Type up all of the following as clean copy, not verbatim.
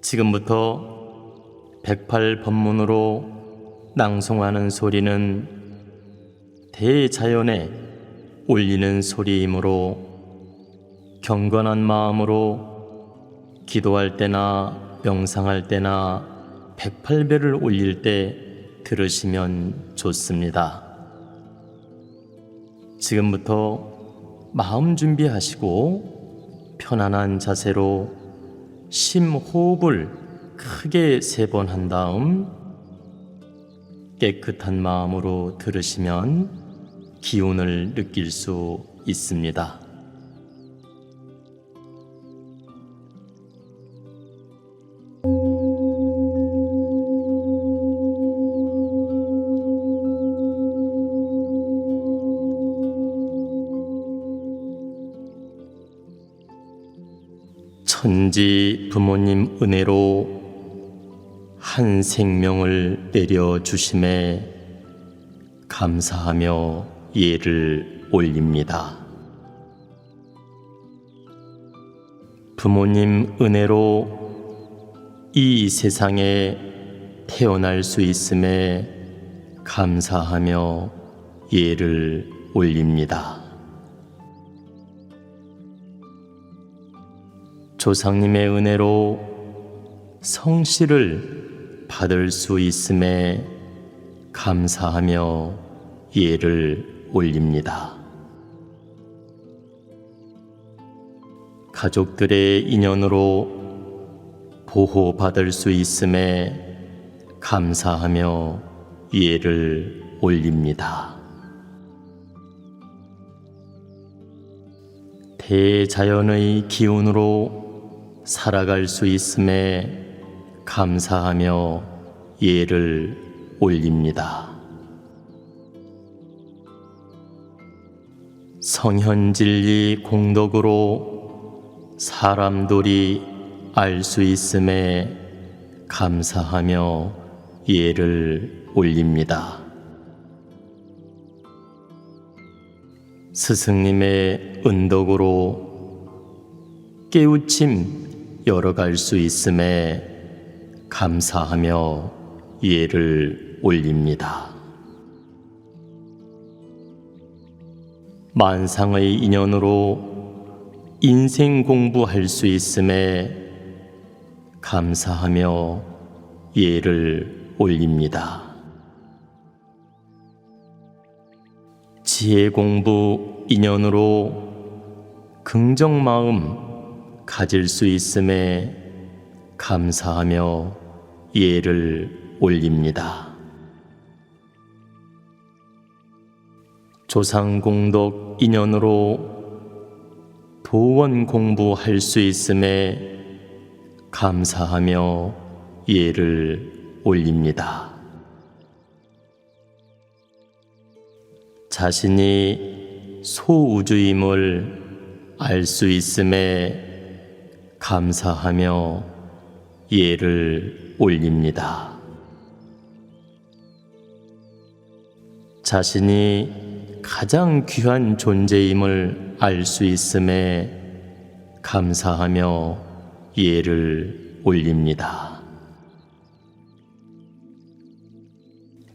지금부터 108법문으로 낭송하는 소리는 대자연에 울리는 소리이므로 경건한 마음으로 기도할 때나 명상할 때나 108배를 올릴 때 들으시면 좋습니다. 지금부터 마음 준비하시고 편안한 자세로 심호흡을 크게 3번 한 다음 깨끗한 마음으로 들으시면 기운을 느낄 수 있습니다. 천지 부모님 은혜로 한 생명을 내려주심에 감사하며 예를 올립니다. 부모님 은혜로 이 세상에 태어날 수 있음에 감사하며 예를 올립니다. 조상님의 은혜로 성씨를 받을 수 있음에 감사하며 예를 올립니다. 가족들의 인연으로 보호받을 수 있음에 감사하며 예를 올립니다. 대자연의 기운으로 살아갈 수 있음에 감사하며 예를 올립니다. 성현진리 공덕으로 사람들이 알 수 있음에 감사하며 예를 올립니다. 스승님의 은덕으로 깨우침 열어갈 수 있음에 감사하며 예를 올립니다. 만상의 인연으로 인생 공부할 수 있음에 감사하며 예를 올립니다. 지혜 공부 인연으로 긍정 마음 가질 수 있음에 감사하며 예를 올립니다. 조상공덕 인연으로 도원 공부할 수 있음에 감사하며 예를 올립니다. 자신이 소우주임을 알 수 있음에 감사하며 예를 올립니다. 자신이 가장 귀한 존재임을 알 수 있음에 감사하며 예를 올립니다.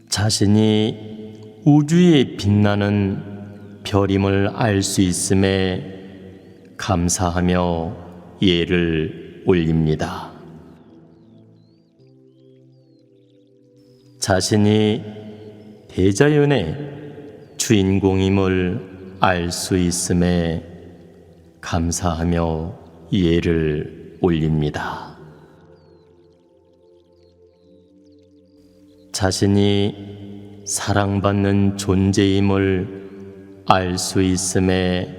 자신이 우주에 빛나는 별임을 알 수 있음에 감사하며 예를 올립니다. 자신이 대자연의 주인공임을 알 수 있음에 감사하며 예를 올립니다. 자신이 사랑받는 존재임을 알 수 있음에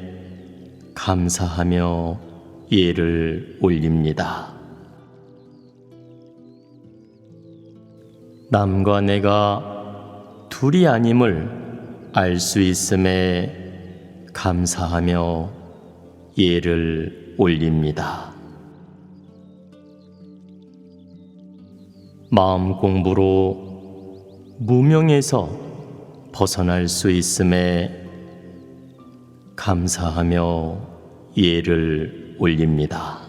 감사하며 예를 올립니다. 남과 내가 둘이 아님을 알 수 있음에 감사하며 예를 올립니다. 마음 공부로 무명에서 벗어날 수 있음에 감사하며 예를 올립니다.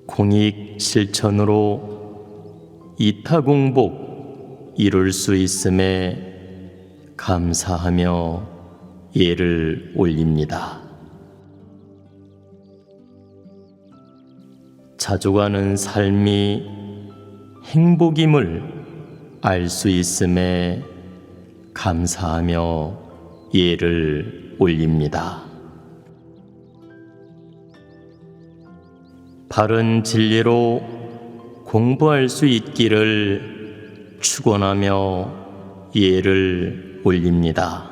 공익 실천으로 이타공복 이룰 수 있음에 감사하며 예를 올립니다. 자족하는 삶이 행복임을 알 수 있음에 감사하며 예를 올립니다. 바른 진리로 공부할 수 있기를 축원하며 예를 올립니다.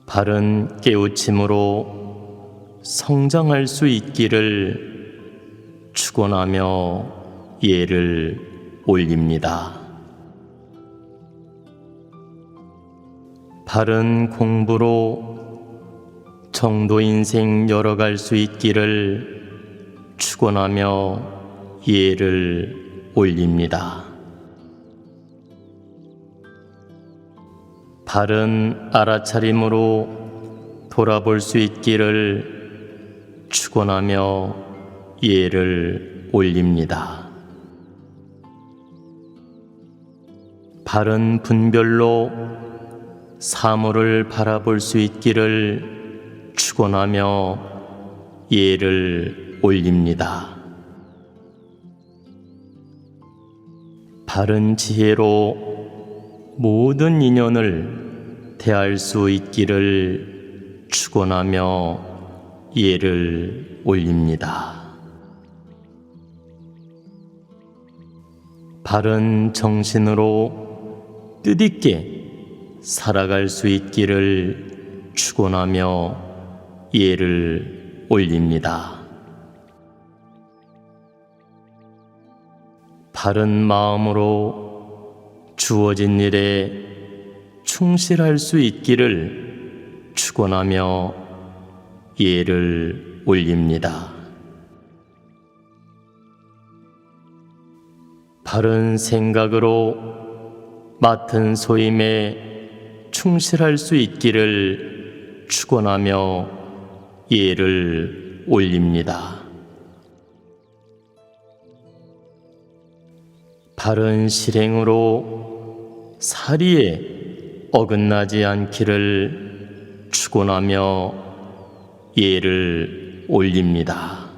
바른 깨우침으로 성장할 수 있기를 축원하며 예를 올립니다. 바른 공부로 정도 인생 열어갈 수 있기를 축원하며 예를 올립니다. 바른 알아차림으로 돌아볼 수 있기를 축원하며 예를 올립니다. 바른 분별로 사물을 바라볼 수 있기를 축원하며 예를 올립니다. 바른 지혜로 모든 인연을 대할 수 있기를 축원하며 예를 올립니다. 바른 정신으로 뜻있게 살아갈 수 있기를 축원하며 예를 올립니다. 바른 마음으로 주어진 일에 충실할 수 있기를 축원하며 예를 올립니다. 바른 생각으로 맡은 소임에 충실할 수 있기를 축원하며 예를 올립니다. 바른 실행으로 사리에 어긋나지 않기를 축원하며 예를 올립니다.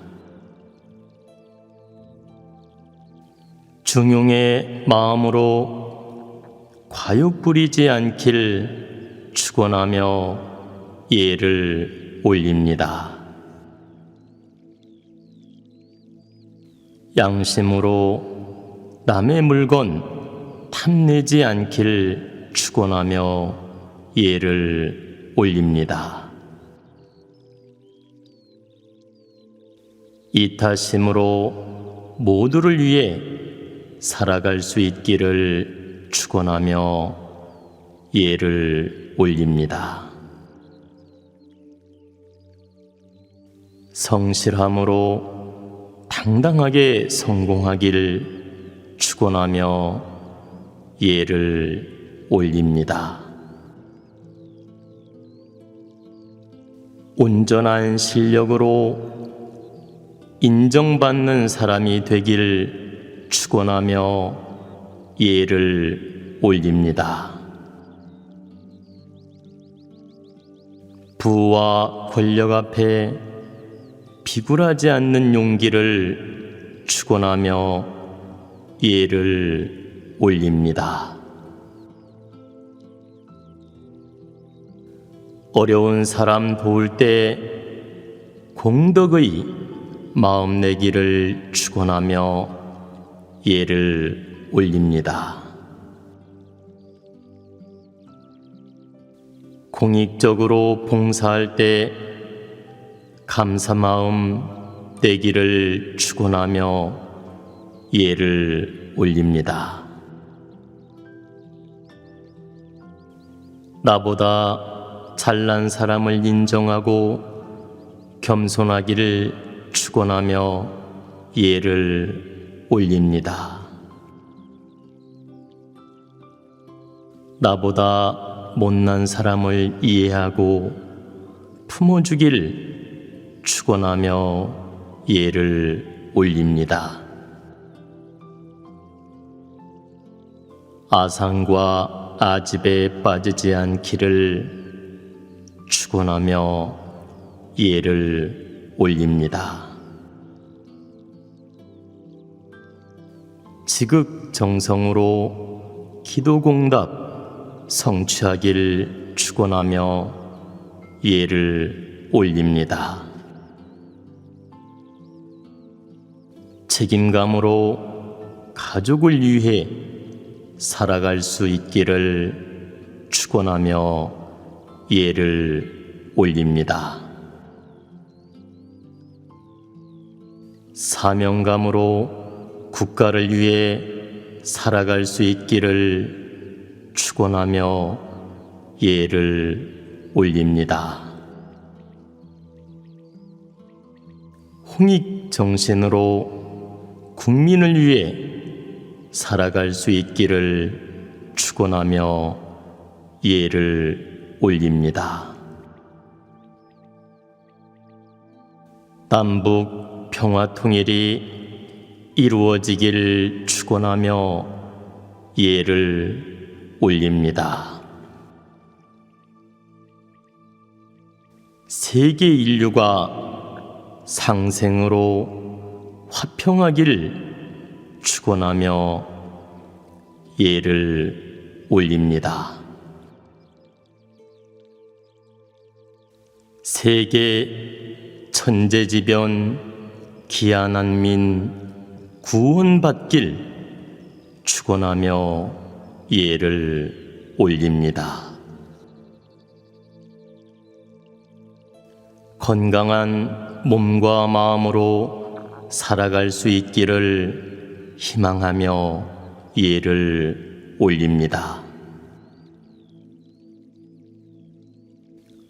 중용의 마음으로 과욕 부리지 않길 축원하며 예를 올립니다. 양심으로 남의 물건 탐내지 않길 축원하며 예를 올립니다. 이타심으로 모두를 위해 살아갈 수 있기를 축원하며 예를 올립니다. 성실함으로 당당하게 성공하기를 축원하며 예를 올립니다. 온전한 실력으로 인정받는 사람이 되기를 축원하며 예를 올립니다. 부와 권력 앞에 비굴하지 않는 용기를 축원하며 예를 올립니다. 어려운 사람 도울 때 공덕의 마음 내기를 축원하며 예를 올립니다. 공익적으로 봉사할 때 감사 마음 내기를 축원하며 예를 올립니다. 나보다 잘난 사람을 인정하고 겸손하기를 축원하며 예를 올립니다. 나보다 못난 사람을 이해하고 품어주길 축원하며 예를 올립니다. 아상과 아집에 빠지지 않기를 축원하며 예를 올립니다. 지극정성으로 기도공답 성취하길 축원하며 예를 올립니다. 책임감으로 가족을 위해 살아갈 수 있기를 축원하며 예를 올립니다. 사명감으로 국가를 위해 살아갈 수 있기를 축원하며 예를 올립니다. 홍익정신으로 국민을 위해 살아갈 수 있기를 축원하며 예를 올립니다. 남북 평화통일이 이루어지길 축원하며 예를 올립니다. 세계 인류가 상생으로 화평하기를 축원하며 예를 올립니다. 세계 천재지변 기아난민 구원받길 축원하며 예를 올립니다. 건강한 몸과 마음으로 살아갈 수 있기를 희망하며 예를 올립니다.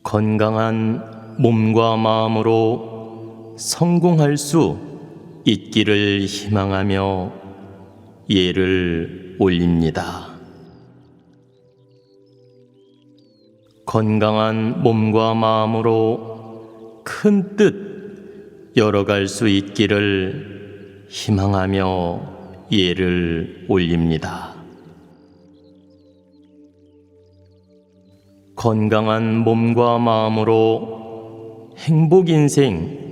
건강한 몸과 마음으로 성공할 수 있기를 희망하며 예를 올립니다. 건강한 몸과 마음으로 큰 뜻 열어갈 수 있기를 희망하며 예를 올립니다. 건강한 몸과 마음으로 행복 인생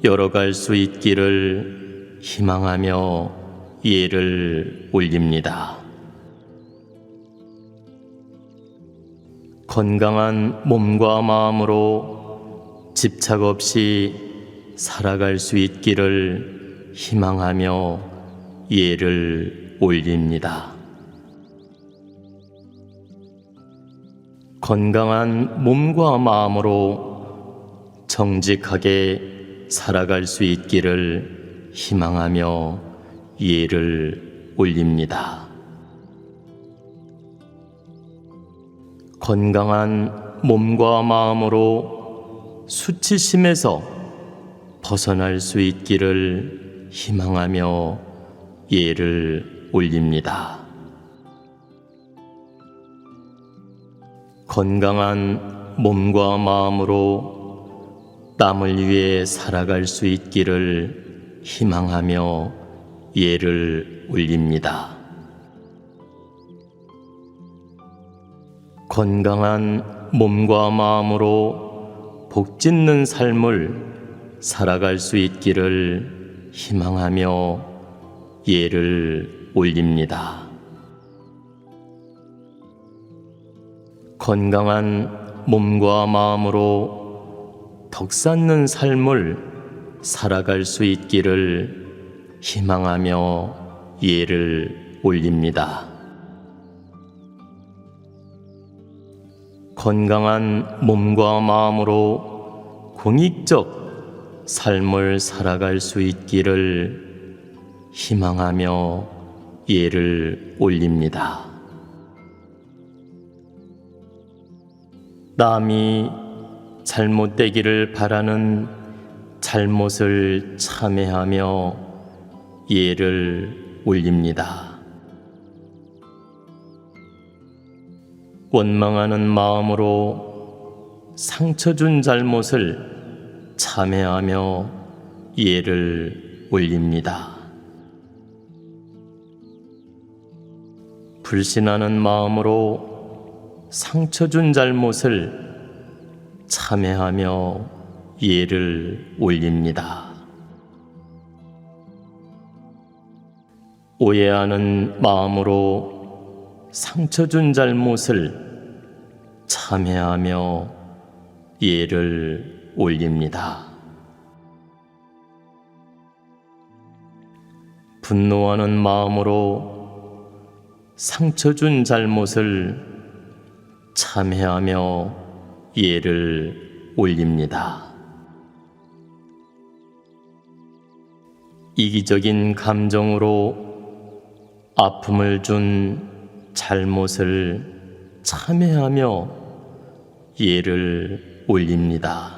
열어갈 수 있기를 희망하며 예를 올립니다. 건강한 몸과 마음으로 집착 없이 살아갈 수 있기를 희망하며 예를 올립니다. 건강한 몸과 마음으로 정직하게 살아갈 수 있기를 희망하며 예를 올립니다. 건강한 몸과 마음으로 수치심에서 벗어날 수 있기를 희망하며 예를 올립니다. 건강한 몸과 마음으로 남을 위해 살아갈 수 있기를 희망하며 예를 올립니다. 건강한 몸과 마음으로 복짓는 삶을 살아갈 수 있기를 희망하며 예를 올립니다. 건강한 몸과 마음으로 덕 쌓는 삶을 살아갈 수 있기를 희망하며 예를 올립니다. 건강한 몸과 마음으로 공익적 삶을 살아갈 수 있기를 희망하며 예를 올립니다. 남이 잘못되기를 바라는 잘못을 참회하며 예를 올립니다. 원망하는 마음으로 상처 준 잘못을 참회하며 예를 올립니다. 불신하는 마음으로 상처 준 잘못을 참회하며 예를 올립니다. 오해하는 마음으로 상처 준 잘못을 참회하며 예를 올립니다. 분노하는 마음으로 상처 준 잘못을 참회하며 예를 올립니다. 이기적인 감정으로 아픔을 준 잘못을 참회하며 예를 올립니다.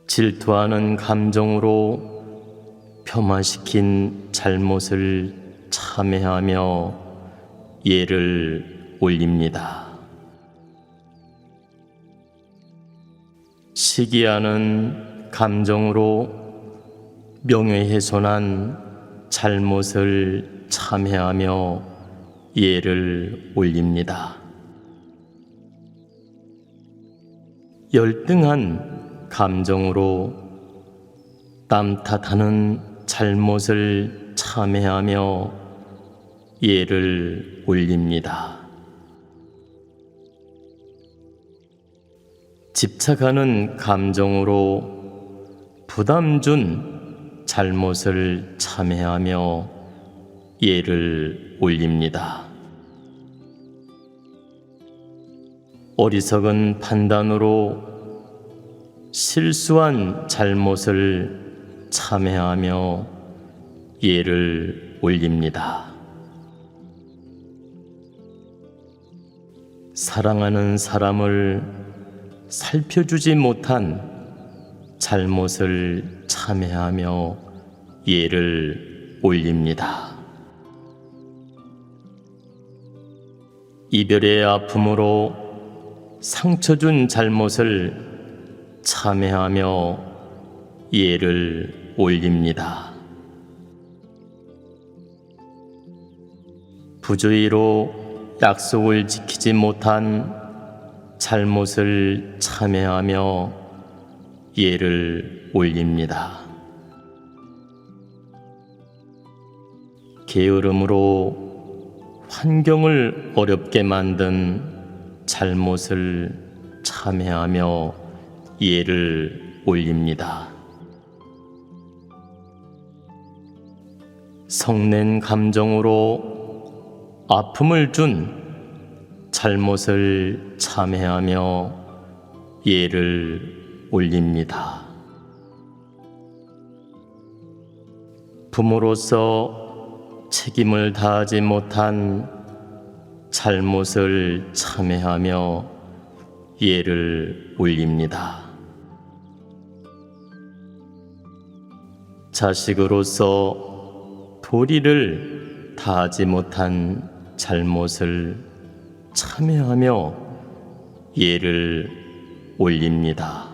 질투하는 감정으로 폄하시킨 잘못을 참회하며 예를 올립니다. 시기하는 감정으로 명예훼손한 잘못을 참회하며 예를 올립니다. 열등한 감정으로 남 탓하는 잘못을 참회하며 예를 올립니다. 집착하는 감정으로 부담 준 잘못을 참회하며 예를 올립니다. 어리석은 판단으로 실수한 잘못을 참회하며 예를 올립니다. 사랑하는 사람을 살펴주지 못한 잘못을 참회하며 예를 올립니다. 이별의 아픔으로 상처 준 잘못을 참회하며 예를 올립니다. 부주의로 약속을 지키지 못한 잘못을 참회하며 예를 올립니다. 게으름으로 환경을 어렵게 만든 잘못을 참회하며 예를 올립니다. 성낸 감정으로 아픔을 준 잘못을 참회하며 예를 올립니다. 부모로서 책임을 다하지 못한 잘못을 참회하며 예를 올립니다. 자식으로서 도리를 다하지 못한 잘못을 참회하며 예를 올립니다.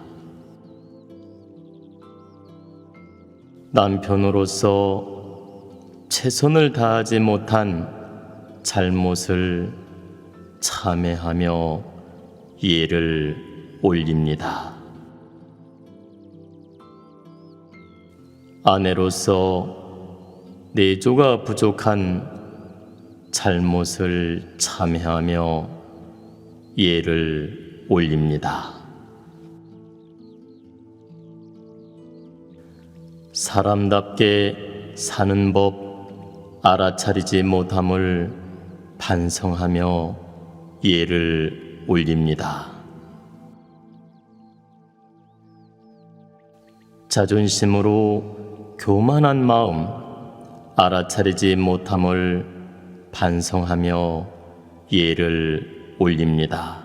남편으로서 최선을 다하지 못한 잘못을 참회하며 예를 올립니다. 아내로서 내조가 부족한 잘못을 참회하며 예를 올립니다. 사람답게 사는 법 알아차리지 못함을 반성하며 예를 올립니다. 자존심으로 교만한 마음 알아차리지 못함을 반성하며 예를 올립니다.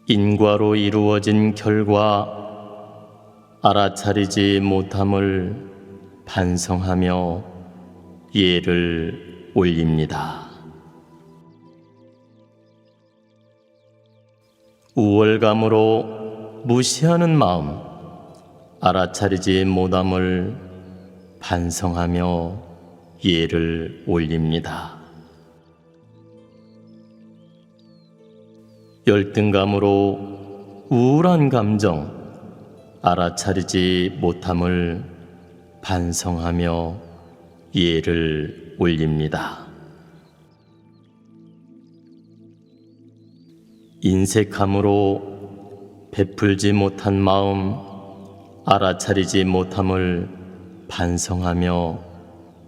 인과로 이루어진 결과 알아차리지 못함을 반성하며 예를 올립니다. 우월감으로 무시하는 마음, 알아차리지 못함을 반성하며 예를 올립니다. 열등감으로 우울한 감정, 알아차리지 못함을 반성하며 예를 올립니다. 인색함으로 베풀지 못한 마음, 알아차리지 못함을 반성하며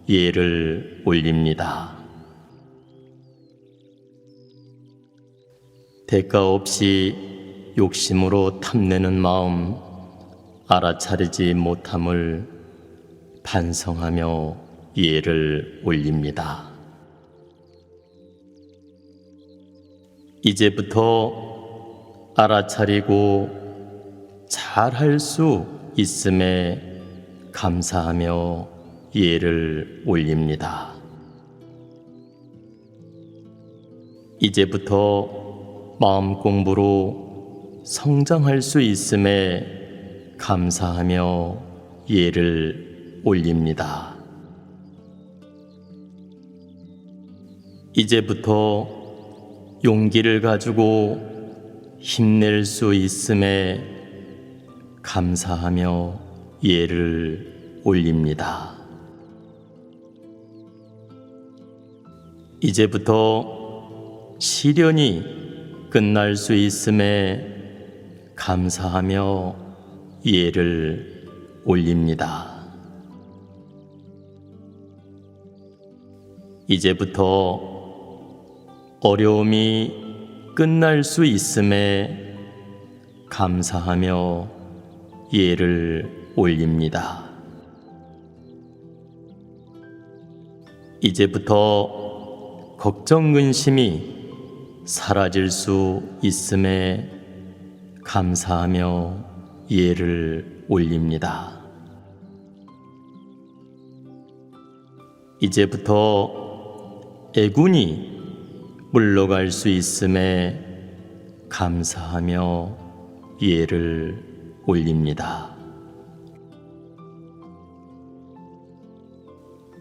예를 올립니다. 대가 없이 욕심으로 탐내는 마음, 알아차리지 못함을 반성하며 예를 올립니다. 이제부터 알아차리고 잘할 수 있음에 감사하며 예를 올립니다. 이제부터 마음 공부로 성장할 수 있음에 감사하며 예를 올립니다. 이제부터 용기를 가지고 힘낼 수 있음에 감사하며 예를 올립니다. 이제부터 시련이 끝날 수 있음에 감사하며 예를 올립니다. 이제부터 어려움이 끝날 수 있음에 감사하며 예를 올립니다. 이제부터 걱정 근심이 사라질 수 있음에 감사하며 예를 올립니다. 이제부터 애군이 물러갈 수 있음에 감사하며 예를 올립니다.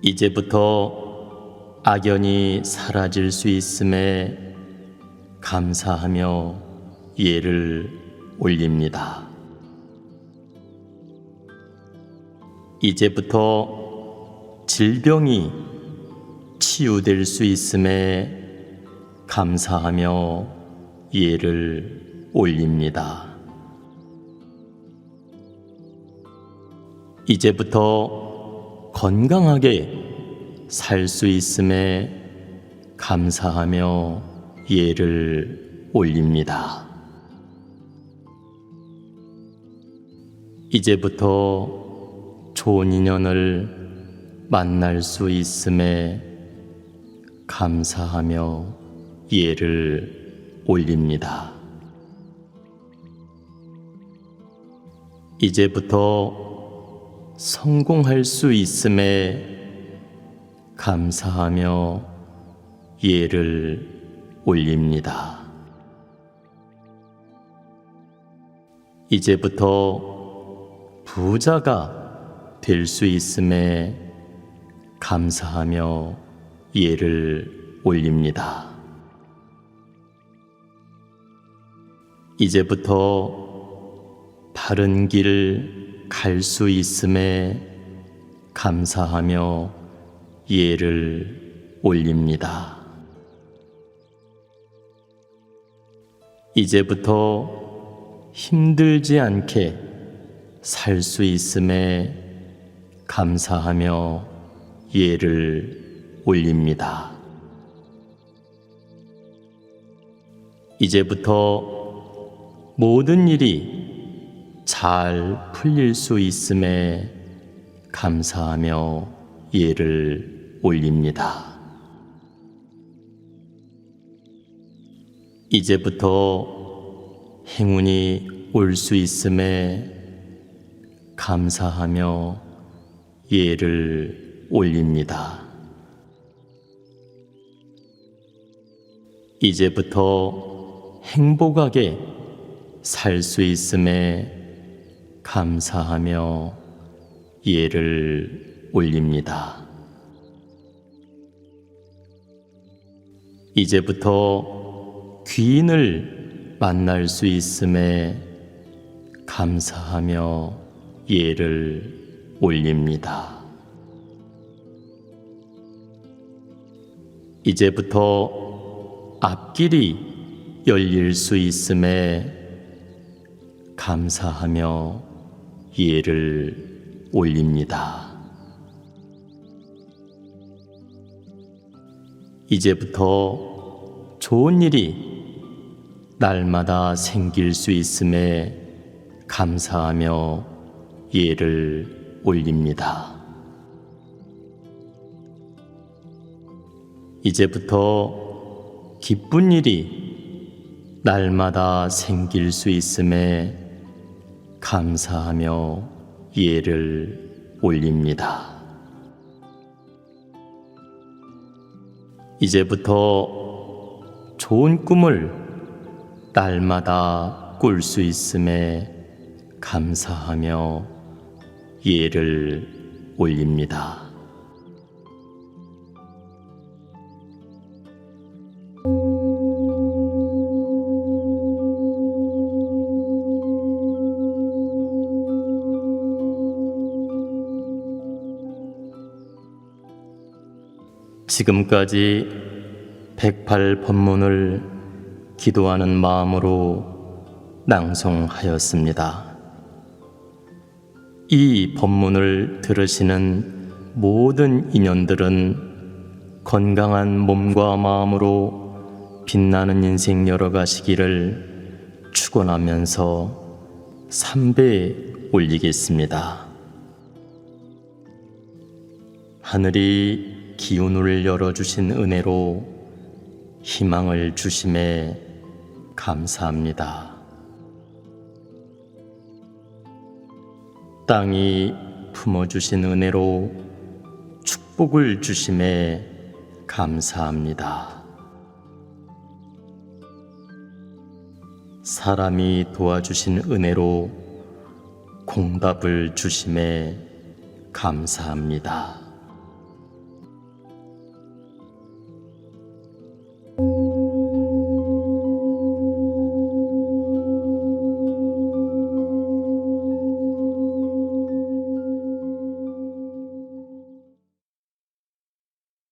이제부터 악연이 사라질 수 있음에 감사하며 예를 올립니다. 이제부터 질병이 치유될 수 있음에 감사하며 예를 올립니다. 이제부터 건강하게 살 수 있음에 감사하며 예를 올립니다. 이제부터 좋은 인연을 만날 수 있음에 감사하며 예를 올립니다. 이제부터 성공할 수 있음에 감사하며 예를 올립니다. 이제부터 부자가 될 수 있음에 감사하며 예를 올립니다. 이제부터 바른 길 갈 수 있음에 감사하며 예를 올립니다. 이제부터 힘들지 않게 살 수 있음에 감사하며 예를 올립니다. 이제부터 모든 일이 잘 풀릴 수 있음에 감사하며 예를 올립니다. 이제부터 행운이 올 수 있음에 감사하며 예를 올립니다. 이제부터 행복하게 살 수 있음에 감사하며 예를 올립니다. 이제부터 귀인을 만날 수 있음에 감사하며 예를 올립니다. 이제부터 앞길이 열릴 수 있음에 감사하며 예를 올립니다. 이제부터 좋은 일이 날마다 생길 수 있음에 감사하며 예를 올립니다. 이제부터 기쁜 일이 날마다 생길 수 있음에 감사하며 예를 올립니다. 이제부터 좋은 꿈을 날마다 꿀 수 있음에 감사하며 예를 올립니다. 지금까지 108법문을 기도하는 마음으로 낭송하였습니다. 이 법문을 들으시는 모든 인연들은 건강한 몸과 마음으로 빛나는 인생 열어가시기를 축원하면서 3배 올리겠습니다. 하늘이 기운을 열어주신 은혜로 희망을 주심에 감사합니다. 땅이 품어주신 은혜로 축복을 주심에 감사합니다. 사람이 도와주신 은혜로 공답을 주심에 감사합니다.